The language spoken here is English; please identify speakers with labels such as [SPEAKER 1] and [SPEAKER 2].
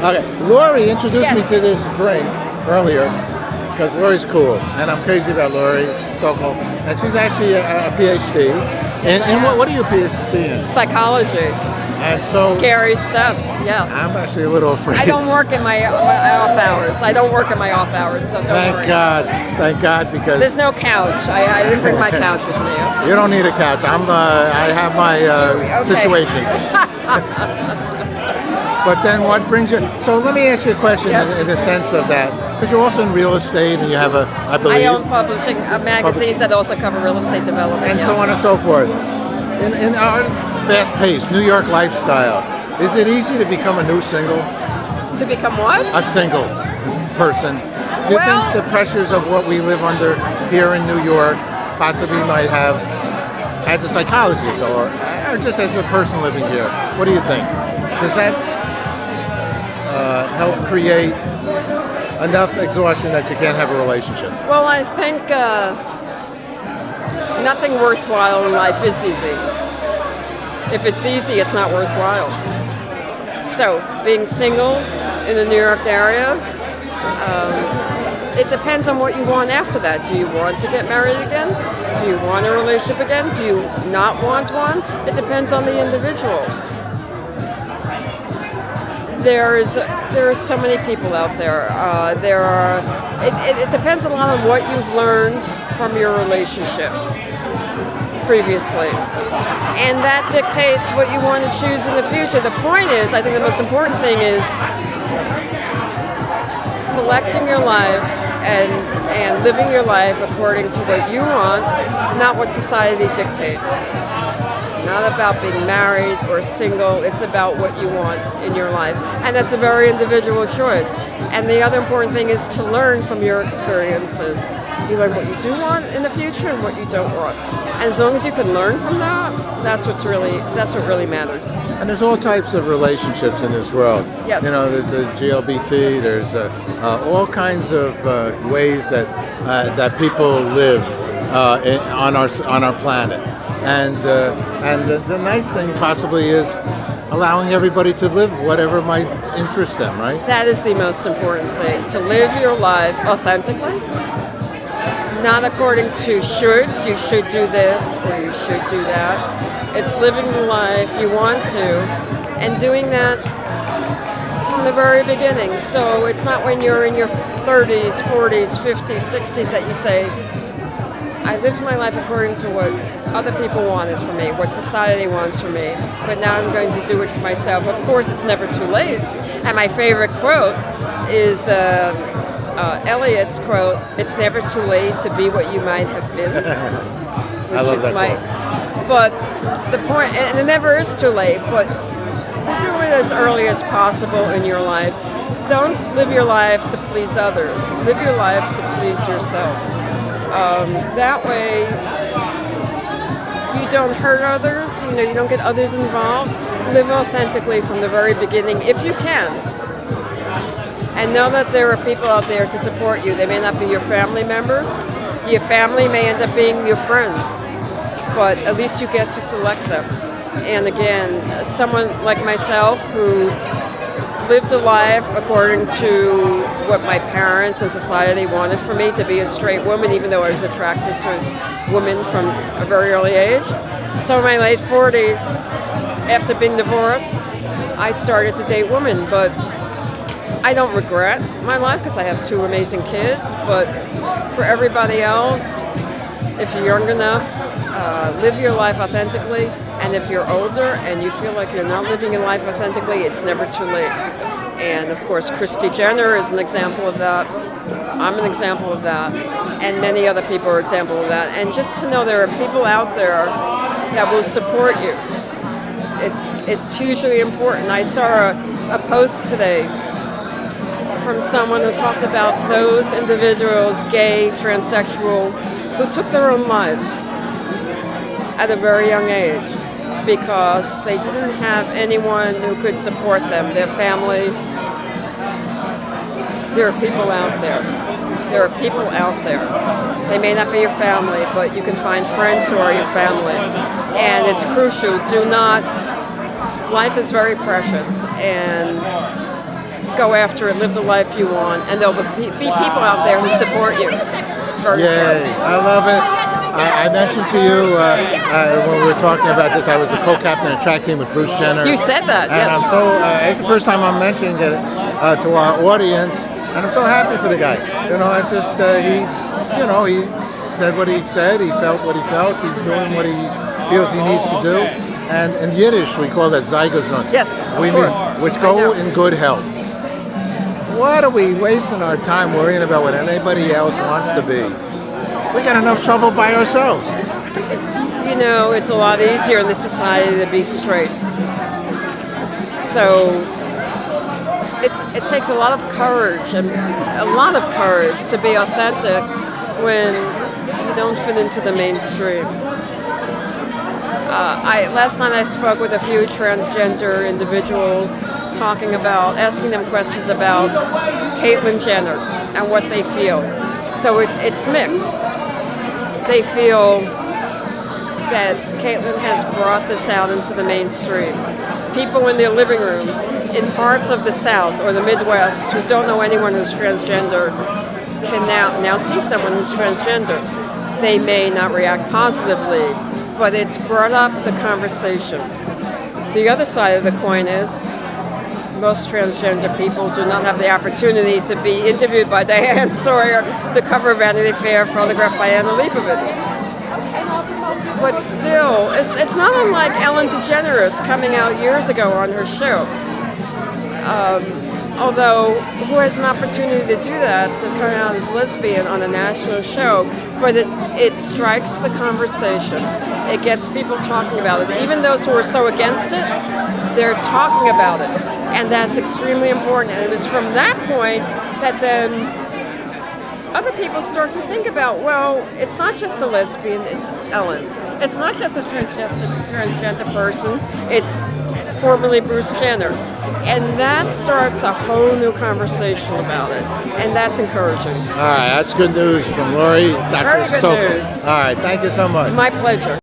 [SPEAKER 1] Okay, Lori introduced me
[SPEAKER 2] Yes.
[SPEAKER 1] to this drink earlier because Lori's cool, and I'm crazy about Lori Sokol, and she's actually a PhD. And what are you a PhD in?
[SPEAKER 2] Psychology.
[SPEAKER 1] And so
[SPEAKER 2] Scary stuff. Yeah.
[SPEAKER 1] I'm actually a little afraid.
[SPEAKER 2] I don't work in my off hours. I don't work in my off hours, so don't
[SPEAKER 1] Thank
[SPEAKER 2] worry.
[SPEAKER 1] Thank God, because
[SPEAKER 2] There's no couch. I didn't bring my couch with me.
[SPEAKER 1] you don't need a couch. I have my
[SPEAKER 2] Okay.
[SPEAKER 1] situations. But then what brings you? So let me ask you a question
[SPEAKER 2] Yes.
[SPEAKER 1] in the sense of that, because you're also in real estate and you have I believe,
[SPEAKER 2] I own publishing magazines that also cover real estate development.
[SPEAKER 1] and
[SPEAKER 2] yes.
[SPEAKER 1] so on and so forth. In our fast-paced New York lifestyle, is it easy to become a new single?
[SPEAKER 2] To become what?
[SPEAKER 1] A single person? Do you
[SPEAKER 2] Well-
[SPEAKER 1] think the pressures of what we live under here in New York possibly might have, as a psychologist or just as a person living here, what do you think? Does that help create enough exhaustion that you can't have a relationship?
[SPEAKER 2] Well, I think nothing worthwhile in life is easy. If it's easy, it's not worthwhile. So, being single in the New York area, it depends on what you want after that. Do you want to get married again? Do you want a relationship again? Do you not want one? It depends on the individual. There are so many people out there. It depends a lot on what you've learned from your relationship previously. And that dictates what you want to choose in the future. The point is, I think the most important thing is selecting your life and living your life according to what you want, not what society dictates. Not about being married or single, it's about what you want in your life. And that's a very individual choice. And the other important thing is to learn from your experiences. You learn what you do want in the future and what you don't want. And as long as you can learn from that, that's what really matters.
[SPEAKER 1] And there's all types of relationships in this world.
[SPEAKER 2] Yes.
[SPEAKER 1] You know, there's the GLBT. There's all kinds of ways that people live on our planet. And the nice thing possibly is allowing everybody to live whatever might interest them, right?
[SPEAKER 2] That is the most important thing. To live your life authentically, not according to shoulds. You should do this or you should do that. It's living the life you want to and doing that from the very beginning. So it's not when you're in your 30s, 40s, 50s, 60s that you say, I lived my life according to what other people wanted from me, what society wants from me, but now I'm going to do it for myself. Of course, it's never too late. And my favorite quote is Eliot's quote, "It's never too late to be what you might have been."
[SPEAKER 1] I love that quote.
[SPEAKER 2] But the point, and it never is too late, but to do it as early as possible in your life. Don't live your life to please others. Live your life to please yourself. That way, you don't hurt others. You don't get others involved. Live authentically from the very beginning, if you can. And know that there are people out there to support you. They may not be your family members. Your family may end up being your friends, but at least you get to select them. And again, someone like myself who lived a life according to what my parents and society wanted for me, to be a straight woman, even though I was attracted to women from a very early age. So in my late 40s, after being divorced, I started to date women, but I don't regret my life because I have two amazing kids. But for everybody else, if you're young enough, live your life authentically. And if you're older and you feel like you're not living your life authentically, it's never too late. And of course, Christy Jenner is an example of that. I'm an example of that. And many other people are an example of that. And just to know there are people out there that will support you. It's hugely important. I saw a post today from someone who talked about those individuals, gay, transsexual, who took their own lives at a very young age because they didn't have anyone who could support them, their family. There are people out there. There are people out there. They may not be your family, but you can find friends who are your family. And it's crucial. Life is very precious, and go after it, live the life you want, and there'll be people out there who support you.
[SPEAKER 1] Yay! I love it. I mentioned to you when we were talking about this, I was a co-captain of the track team with Bruce Jenner.
[SPEAKER 2] You said that,
[SPEAKER 1] and
[SPEAKER 2] yes.
[SPEAKER 1] I'm so. It's the first time I'm mentioning it to our audience, and I'm so happy for the guy. You know, it's just he said what he said. He felt what he felt. He's doing what he feels he needs to do. And in Yiddish, we call that Zeitgesund.
[SPEAKER 2] Yes, of course.
[SPEAKER 1] Which go in good health. What are we wasting our time worrying about what anybody else wants to be? We got enough trouble by ourselves.
[SPEAKER 2] You know, it's a lot easier in this society to be straight. So it takes a lot of courage to be authentic when you don't fit into the mainstream. Last night I spoke with a few transgender individuals, asking them questions about Caitlyn Jenner and what they feel. So it's mixed. They feel that Caitlyn has brought this out into the mainstream. People in their living rooms in parts of the South or the Midwest who don't know anyone who's transgender can now see someone who's transgender. They may not react positively, but it's brought up the conversation. The other side of the coin is most transgender people do not have the opportunity to be interviewed by Diane Sawyer, the cover of Vanity Fair, photographed by Anna Leibovitz. But still, it's not unlike Ellen DeGeneres coming out years ago on her show. Although, who has an opportunity to do that, to come out as lesbian on a national show, but it strikes the conversation. It gets people talking about it. Even those who are so against it, they're talking about it. And that's extremely important. And it was from that point that then other people start to think about, well, it's not just a lesbian, it's Ellen. It's not just a transgender person, it's formerly Bruce Jenner. And that starts a whole new conversation about it. And that's encouraging.
[SPEAKER 1] All right, that's good news from Lori.
[SPEAKER 2] Very good news.
[SPEAKER 1] All right, thank you so much.
[SPEAKER 2] My pleasure.